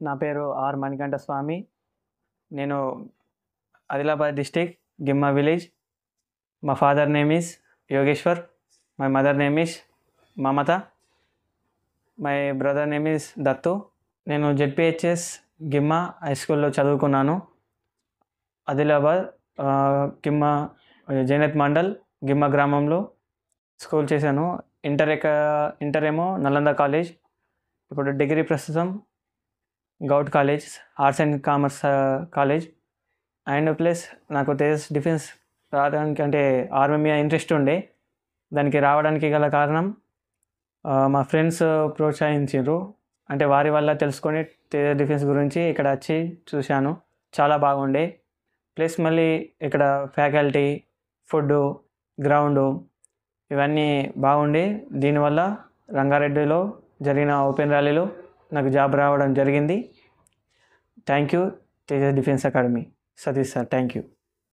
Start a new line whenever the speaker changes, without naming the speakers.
నా పేరు ఆర్ మణికంఠ స్వామి. నేను ఆదిలాబాద్ డిస్టిక్ గిమ్మ విలేజ్. మా father name is Yogeshwar. My mother name is Mamata. My brother name is Dattu. నేను జెడ్పిహెచ్ఎస్ గిమ్మ హై స్కూల్లో చదువుకున్నాను. ఆదిలాబాద్ గిమ్మ జైనత్ మండల్ గిమ్మ గ్రామంలో స్కూల్ చేశాను. ఇంటర్ ఏమో నలంద కాలేజ్. ఇప్పుడు డిగ్రీ ప్రస్తుతం govt college, arts and commerce college. And plus నాకు తేజస్ డిఫెన్స్ రావడానికి అంటే ఆర్మీ మీద ఇంట్రెస్ట్ ఉండే. దానికి రావడానికి గల కారణం మా ఫ్రెండ్స్ ప్రోత్సహించారు. అంటే వారి వల్ల తెలుసుకొని తేజస్ డిఫెన్స్ గురించి ఇక్కడ వచ్చి చూశాను. చాలా బాగుండే. ప్లస్ మళ్ళీ ఇక్కడ ఫ్యాకల్టీ, ఫుడ్డు, గ్రౌండు ఇవన్నీ బాగుండి దీనివల్ల రంగారెడ్డిలో జరిగిన ఓపెన్ ర్యాలీలో నాకు జాబ్ రావడం జరిగింది. Thank you Tejas defence academy. Satish sir, thank you.